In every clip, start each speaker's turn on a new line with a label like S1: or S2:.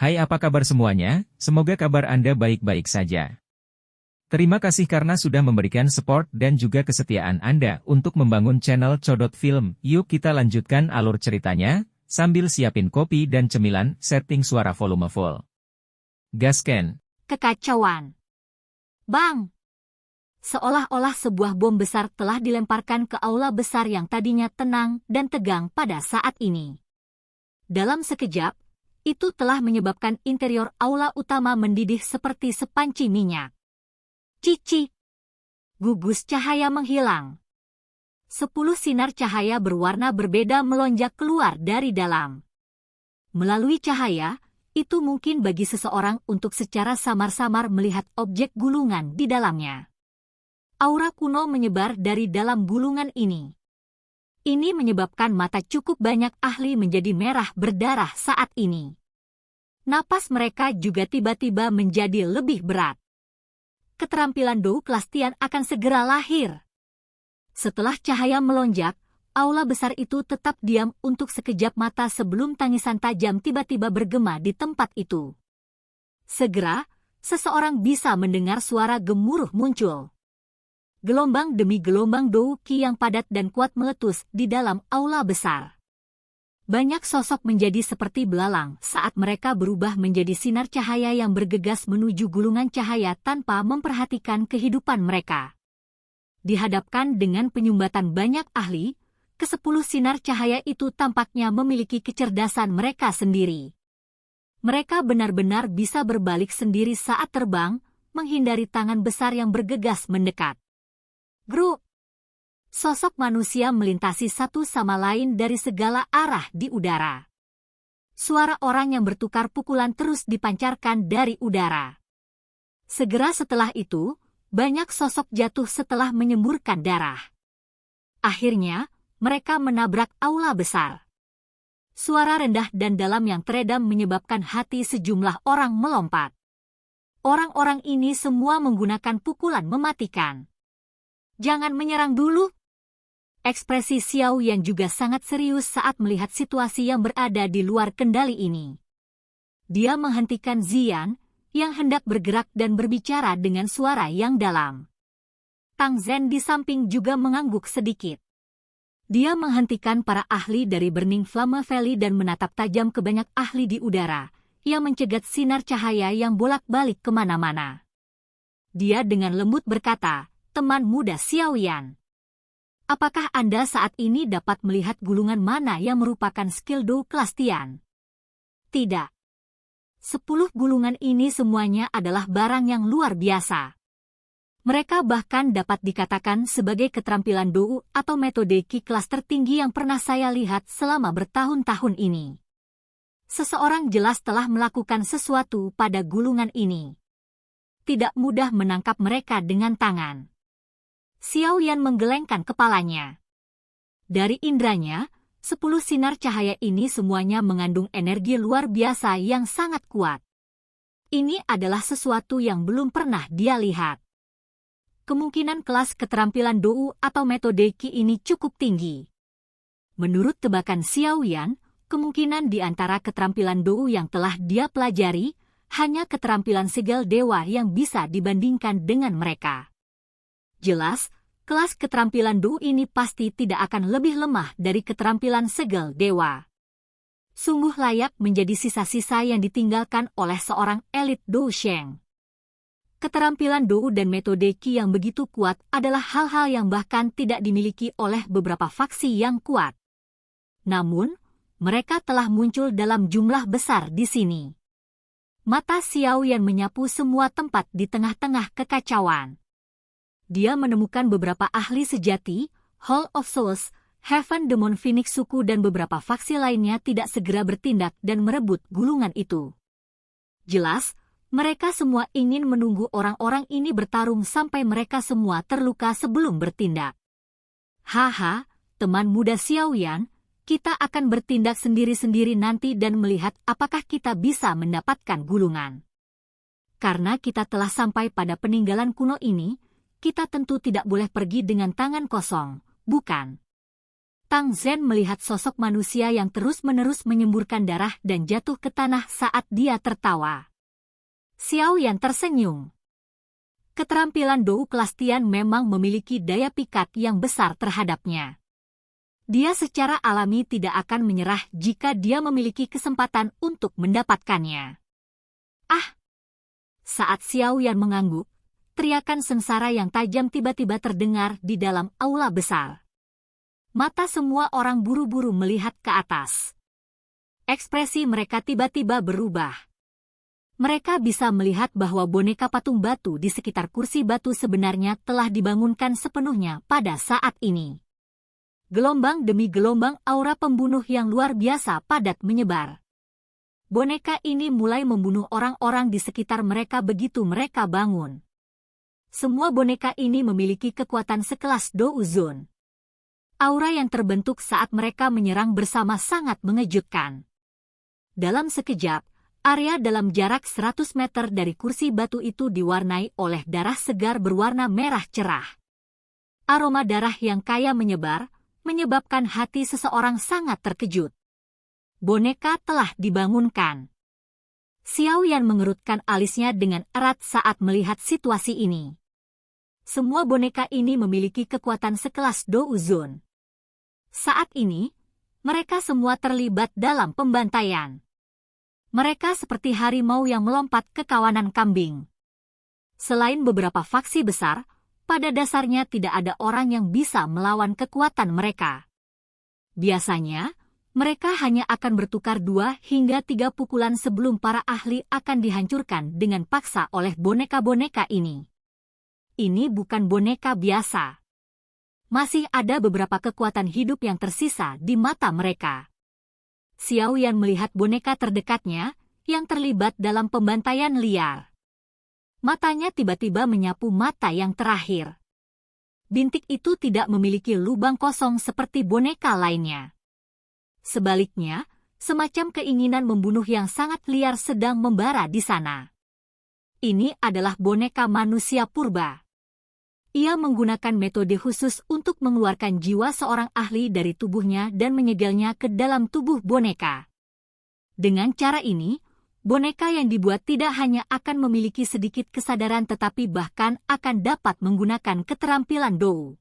S1: Hai, apa kabar semuanya? Semoga kabar Anda baik-baik saja. Terima kasih karena sudah memberikan support dan juga kesetiaan Anda untuk membangun channel Codot Film. Yuk kita lanjutkan alur ceritanya, sambil siapin kopi dan cemilan, setting suara volume full. Gasken.
S2: Kekacauan. Bang! Seolah-olah sebuah bom besar telah dilemparkan ke aula besar yang tadinya tenang dan tegang pada saat ini. Dalam sekejap, itu telah menyebabkan interior aula utama mendidih seperti sepanci minyak. Cici. Gugus cahaya menghilang. 10 sinar cahaya berwarna berbeda melonjak keluar dari dalam. Melalui cahaya, itu mungkin bagi seseorang untuk secara samar-samar melihat objek gulungan di dalamnya. Aura kuno menyebar dari dalam gulungan ini. Ini menyebabkan mata cukup banyak ahli menjadi merah berdarah saat ini. Napas mereka juga tiba-tiba menjadi lebih berat. Keterampilan Dou kelas Tian akan segera lahir. Setelah cahaya melonjak, aula besar itu tetap diam untuk sekejap mata sebelum tangisan tajam tiba-tiba bergema di tempat itu. Segera, seseorang bisa mendengar suara gemuruh muncul. Gelombang demi gelombang Dou Qi yang padat dan kuat meletus di dalam aula besar. Banyak sosok menjadi seperti belalang saat mereka berubah menjadi sinar cahaya yang bergegas menuju gulungan cahaya tanpa memperhatikan kehidupan mereka. Dihadapkan dengan penyumbatan banyak ahli, ke-10 sinar cahaya itu tampaknya memiliki kecerdasan mereka sendiri. Mereka benar-benar bisa berbalik sendiri saat terbang, menghindari tangan besar yang bergegas mendekat. Grup. Sosok manusia melintasi satu sama lain dari segala arah di udara. Suara orang yang bertukar pukulan terus dipancarkan dari udara. Segera setelah itu, banyak sosok jatuh setelah menyemburkan darah. Akhirnya, mereka menabrak aula besar. Suara rendah dan dalam yang teredam menyebabkan hati sejumlah orang melompat. Orang-orang ini semua menggunakan pukulan mematikan. Jangan menyerang dulu. Ekspresi Xiao Yan juga sangat serius saat melihat situasi yang berada di luar kendali ini. Dia menghentikan Ziyan, yang hendak bergerak dan berbicara dengan suara yang dalam. Tang Zhen di samping juga mengangguk sedikit. Dia menghentikan para ahli dari Burning Flame Valley dan menatap tajam ke banyak ahli di udara, yang mencegat sinar cahaya yang bolak-balik kemana-mana. Dia dengan lembut berkata, "Teman muda Xiao Yan. Apakah Anda saat ini dapat melihat gulungan mana yang merupakan skill Dou kelas Tian?" Tidak. 10 gulungan ini semuanya adalah barang yang luar biasa. Mereka bahkan dapat dikatakan sebagai keterampilan Dou atau metode Qi kelas tertinggi yang pernah saya lihat selama bertahun-tahun ini. Seseorang jelas telah melakukan sesuatu pada gulungan ini. Tidak mudah menangkap mereka dengan tangan. Xiao Yan menggelengkan kepalanya. Dari indranya, 10 sinar cahaya ini semuanya mengandung energi luar biasa yang sangat kuat. Ini adalah sesuatu yang belum pernah dia lihat. Kemungkinan kelas keterampilan Dou atau metode Qi ini cukup tinggi. Menurut tebakan Xiao Yan, kemungkinan di antara keterampilan Dou yang telah dia pelajari, hanya keterampilan segel dewa yang bisa dibandingkan dengan mereka. Jelas, kelas keterampilan Dou ini pasti tidak akan lebih lemah dari keterampilan segel dewa. Sungguh layak menjadi sisa-sisa yang ditinggalkan oleh seorang elit Dou Sheng. Keterampilan Dou dan metode Qi yang begitu kuat adalah hal-hal yang bahkan tidak dimiliki oleh beberapa faksi yang kuat. Namun, mereka telah muncul dalam jumlah besar di sini. Mata Xiao Yan menyapu semua tempat di tengah-tengah kekacauan. Dia menemukan beberapa ahli sejati, Hall of Souls, Heaven Demon Phoenix suku dan beberapa faksi lainnya tidak segera bertindak dan merebut gulungan itu. Jelas, mereka semua ingin menunggu orang-orang ini bertarung sampai mereka semua terluka sebelum bertindak. Haha, teman muda Xiao Yan, kita akan bertindak sendiri-sendiri nanti dan melihat apakah kita bisa mendapatkan gulungan. Karena kita telah sampai pada peninggalan kuno ini, kita tentu tidak boleh pergi dengan tangan kosong, bukan? Tang Zhen melihat sosok manusia yang terus-menerus menyemburkan darah dan jatuh ke tanah saat dia tertawa. Xiao Yan tersenyum. Keterampilan Dou kelas Tian memang memiliki daya pikat yang besar terhadapnya. Dia secara alami tidak akan menyerah jika dia memiliki kesempatan untuk mendapatkannya. Ah! Saat Xiao Yan mengangguk, teriakan sengsara yang tajam tiba-tiba terdengar di dalam aula besar. Mata semua orang buru-buru melihat ke atas. Ekspresi mereka tiba-tiba berubah. Mereka bisa melihat bahwa boneka patung batu di sekitar kursi batu sebenarnya telah dibangunkan sepenuhnya pada saat ini. Gelombang demi gelombang aura pembunuh yang luar biasa padat menyebar. Boneka ini mulai membunuh orang-orang di sekitar mereka begitu mereka bangun. Semua boneka ini memiliki kekuatan sekelas Dou Zun. Aura yang terbentuk saat mereka menyerang bersama sangat mengejutkan. Dalam sekejap, area dalam jarak 100 meter dari kursi batu itu diwarnai oleh darah segar berwarna merah cerah. Aroma darah yang kaya menyebar, menyebabkan hati seseorang sangat terkejut. Boneka telah dibangunkan. Xiao Yan mengerutkan alisnya dengan erat saat melihat situasi ini. Semua boneka ini memiliki kekuatan sekelas Dou Zun. Saat ini, mereka semua terlibat dalam pembantaian. Mereka seperti harimau yang melompat ke kawanan kambing. Selain beberapa faksi besar, pada dasarnya tidak ada orang yang bisa melawan kekuatan mereka. Biasanya, mereka hanya akan bertukar 2 hingga 3 pukulan sebelum para ahli akan dihancurkan dengan paksa oleh boneka-boneka ini. Ini bukan boneka biasa. Masih ada beberapa kekuatan hidup yang tersisa di mata mereka. Xiao Yan melihat boneka terdekatnya yang terlibat dalam pembantaian liar. Matanya tiba-tiba menyapu mata yang terakhir. Bintik itu tidak memiliki lubang kosong seperti boneka lainnya. Sebaliknya, semacam keinginan membunuh yang sangat liar sedang membara di sana. Ini adalah boneka manusia purba. Ia menggunakan metode khusus untuk mengeluarkan jiwa seorang ahli dari tubuhnya dan menyegelnya ke dalam tubuh boneka. Dengan cara ini, boneka yang dibuat tidak hanya akan memiliki sedikit kesadaran tetapi bahkan akan dapat menggunakan keterampilan Dou.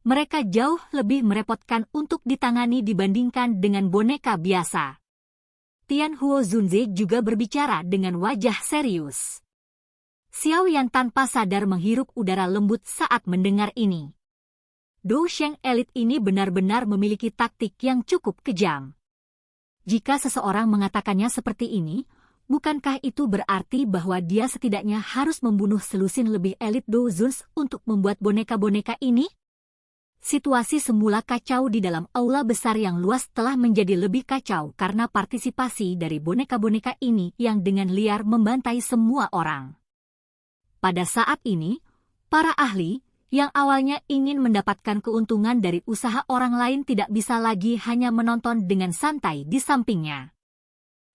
S2: Mereka jauh lebih merepotkan untuk ditangani dibandingkan dengan boneka biasa. Tian Huo Zunze juga berbicara dengan wajah serius. Xiao Yan tanpa sadar menghirup udara lembut saat mendengar ini. Dou Sheng elit ini benar-benar memiliki taktik yang cukup kejam. Jika seseorang mengatakannya seperti ini, bukankah itu berarti bahwa dia setidaknya harus membunuh selusin lebih elit Dou Zuns untuk membuat boneka-boneka ini? Situasi semula kacau di dalam aula besar yang luas telah menjadi lebih kacau karena partisipasi dari boneka-boneka ini yang dengan liar membantai semua orang. Pada saat ini, para ahli yang awalnya ingin mendapatkan keuntungan dari usaha orang lain tidak bisa lagi hanya menonton dengan santai di sampingnya.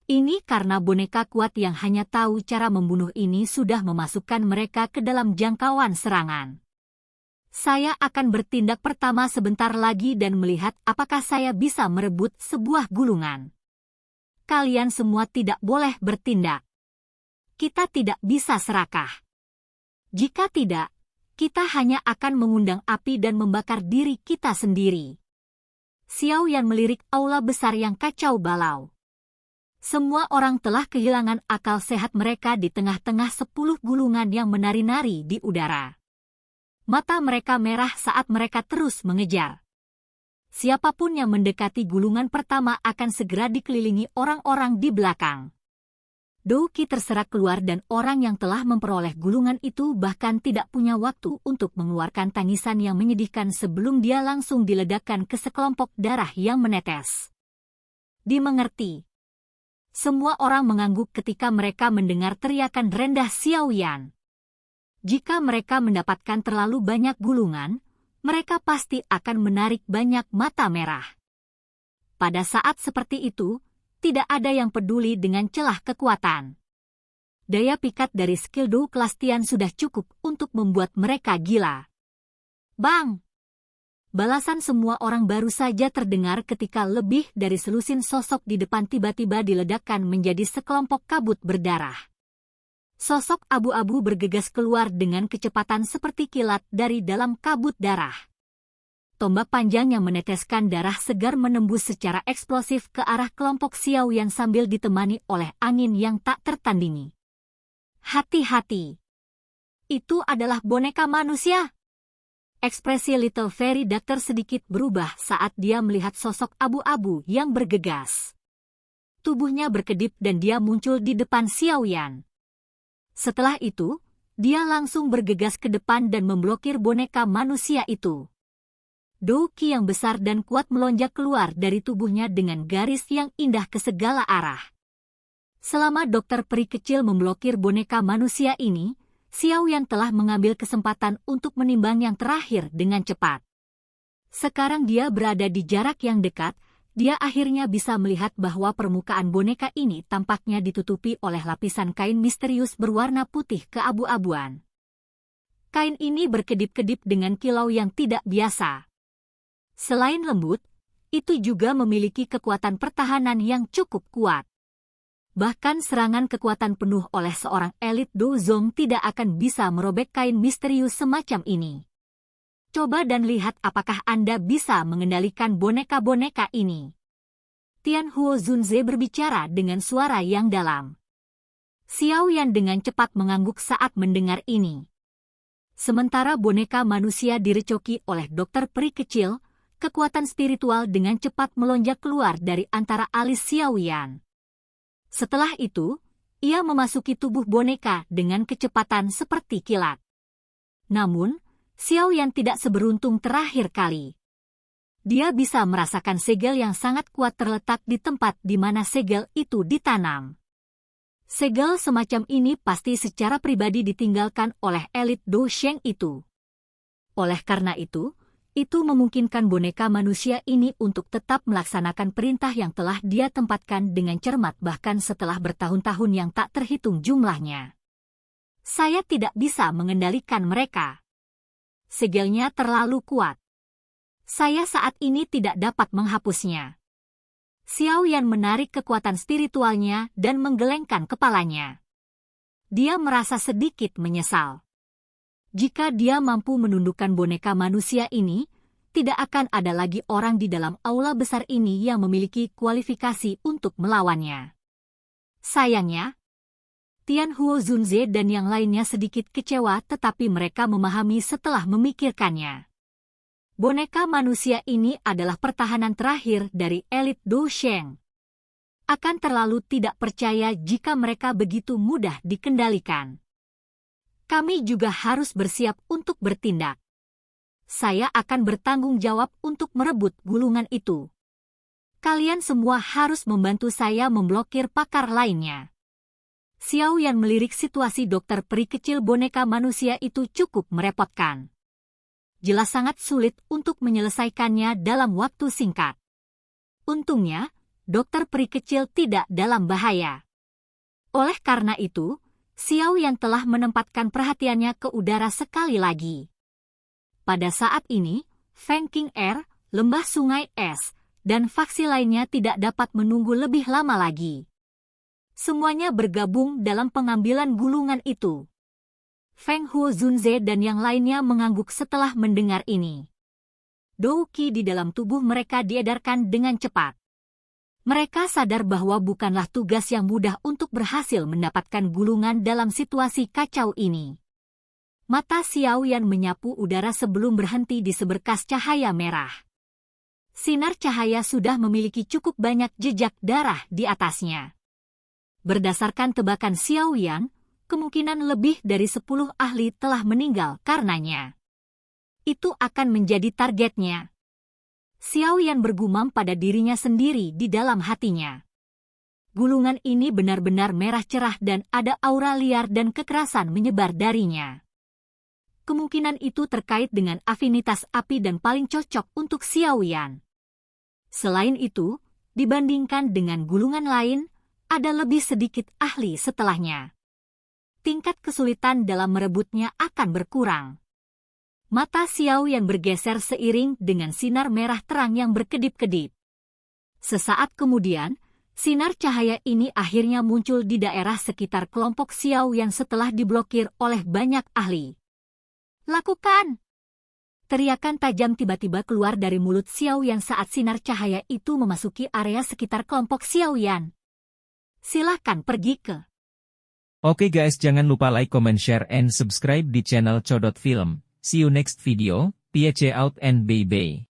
S2: Ini karena boneka kuat yang hanya tahu cara membunuh ini sudah memasukkan mereka ke dalam jangkauan serangan. Saya akan bertindak pertama sebentar lagi dan melihat apakah saya bisa merebut sebuah gulungan. Kalian semua tidak boleh bertindak. Kita tidak bisa serakah. Jika tidak, kita hanya akan mengundang api dan membakar diri kita sendiri. Xiao Yan melirik aula besar yang kacau balau. Semua orang telah kehilangan akal sehat mereka di tengah-tengah 10 gulungan yang menari-nari di udara. Mata mereka merah saat mereka terus mengejar. Siapapun yang mendekati gulungan pertama akan segera dikelilingi orang-orang di belakang. Dou Qi terserak keluar dan orang yang telah memperoleh gulungan itu bahkan tidak punya waktu untuk mengeluarkan tangisan yang menyedihkan sebelum dia langsung diledakkan ke sekelompok darah yang menetes. Dimengerti. Semua orang mengangguk ketika mereka mendengar teriakan rendah Xiao Yan. Jika mereka mendapatkan terlalu banyak gulungan, mereka pasti akan menarik banyak mata merah. Pada saat seperti itu, tidak ada yang peduli dengan celah kekuatan. Daya pikat dari skill Dou kelas Tian sudah cukup untuk membuat mereka gila. Bang! Balasan semua orang baru saja terdengar ketika lebih dari selusin sosok di depan tiba-tiba diledakkan menjadi sekelompok kabut berdarah. Sosok abu-abu bergegas keluar dengan kecepatan seperti kilat dari dalam kabut darah. Tombak panjang yang meneteskan darah segar menembus secara eksplosif ke arah kelompok Xiaoyan sambil ditemani oleh angin yang tak tertandingi. Hati-hati! Itu adalah boneka manusia! Ekspresi Little Fairy Doctor sedikit berubah saat dia melihat sosok abu-abu yang bergegas. Tubuhnya berkedip dan dia muncul di depan Xiaoyan. Setelah itu, dia langsung bergegas ke depan dan memblokir boneka manusia itu. Douki yang besar dan kuat melonjak keluar dari tubuhnya dengan garis yang indah ke segala arah. Selama dokter peri kecil memblokir boneka manusia ini, Xiaoyan telah mengambil kesempatan untuk menimbang yang terakhir dengan cepat. Sekarang dia berada di jarak yang dekat, dia akhirnya bisa melihat bahwa permukaan boneka ini tampaknya ditutupi oleh lapisan kain misterius berwarna putih keabu-abuan. Kain ini berkedip-kedip dengan kilau yang tidak biasa. Selain lembut, itu juga memiliki kekuatan pertahanan yang cukup kuat. Bahkan serangan kekuatan penuh oleh seorang elit Dozong tidak akan bisa merobek kain misterius semacam ini. Coba dan lihat apakah Anda bisa mengendalikan boneka-boneka ini. Tianhuo Zunze berbicara dengan suara yang dalam. Xiaoyan dengan cepat mengangguk saat mendengar ini. Sementara boneka manusia direcoki oleh dokter peri kecil, kekuatan spiritual dengan cepat melonjak keluar dari antara alis Xiaoyan. Setelah itu, ia memasuki tubuh boneka dengan kecepatan seperti kilat. Namun, Xiaoyan tidak seberuntung terakhir kali. Dia bisa merasakan segel yang sangat kuat terletak di tempat di mana segel itu ditanam. Segel semacam ini pasti secara pribadi ditinggalkan oleh elit Do Sheng itu. Oleh karena itu memungkinkan boneka manusia ini untuk tetap melaksanakan perintah yang telah dia tempatkan dengan cermat bahkan setelah bertahun-tahun yang tak terhitung jumlahnya. Saya tidak bisa mengendalikan mereka. Segelnya terlalu kuat. Saya saat ini tidak dapat menghapusnya. Xiaoyan menarik kekuatan spiritualnya dan menggelengkan kepalanya. Dia merasa sedikit menyesal. Jika dia mampu menundukkan boneka manusia ini, tidak akan ada lagi orang di dalam aula besar ini yang memiliki kualifikasi untuk melawannya. Sayangnya, Tianhuo Zunze dan yang lainnya sedikit kecewa tetapi mereka memahami setelah memikirkannya. Boneka manusia ini adalah pertahanan terakhir dari elit Do Sheng. Akan terlalu tidak percaya jika mereka begitu mudah dikendalikan. Kami juga harus bersiap untuk bertindak. Saya akan bertanggung jawab untuk merebut gulungan itu. Kalian semua harus membantu saya memblokir pakar lainnya. Xiaoyan melirik situasi dokter peri kecil boneka manusia itu cukup merepotkan. Jelas sangat sulit untuk menyelesaikannya dalam waktu singkat. Untungnya, dokter peri kecil tidak dalam bahaya. Oleh karena itu, Xiaoyan telah menempatkan perhatiannya ke udara sekali lagi. Pada saat ini, Feng King Air, lembah sungai es, dan faksi lainnya tidak dapat menunggu lebih lama lagi. Semuanya bergabung dalam pengambilan gulungan itu. Feng Huo Zunze dan yang lainnya mengangguk setelah mendengar ini. Douki di dalam tubuh mereka diedarkan dengan cepat. Mereka sadar bahwa bukanlah tugas yang mudah untuk berhasil mendapatkan gulungan dalam situasi kacau ini. Mata Xiaoyan menyapu udara sebelum berhenti di seberkas cahaya merah. Sinar cahaya sudah memiliki cukup banyak jejak darah di atasnya. Berdasarkan tebakan Xiaoyan, kemungkinan lebih dari 10 ahli telah meninggal karenanya. Itu akan menjadi targetnya. Xiaoyan bergumam pada dirinya sendiri di dalam hatinya. Gulungan ini benar-benar merah cerah dan ada aura liar dan kekerasan menyebar darinya. Kemungkinan itu terkait dengan afinitas api dan paling cocok untuk Xiaoyan. Selain itu, dibandingkan dengan gulungan lain, ada lebih sedikit ahli setelahnya. Tingkat kesulitan dalam merebutnya akan berkurang. Mata Xiao Yan bergeser seiring dengan sinar merah terang yang berkedip-kedip. Sesaat kemudian, sinar cahaya ini akhirnya muncul di daerah sekitar kelompok Xiao Yan setelah diblokir oleh banyak ahli. Lakukan! Teriakan tajam tiba-tiba keluar dari mulut Xiao Yan saat sinar cahaya itu memasuki area sekitar kelompok Xiao Yan. Silahkan pergi ke.
S1: Oke guys, jangan lupa like, comment, share, and subscribe di channel Codot Film. See you next video, peace out and bye-bye.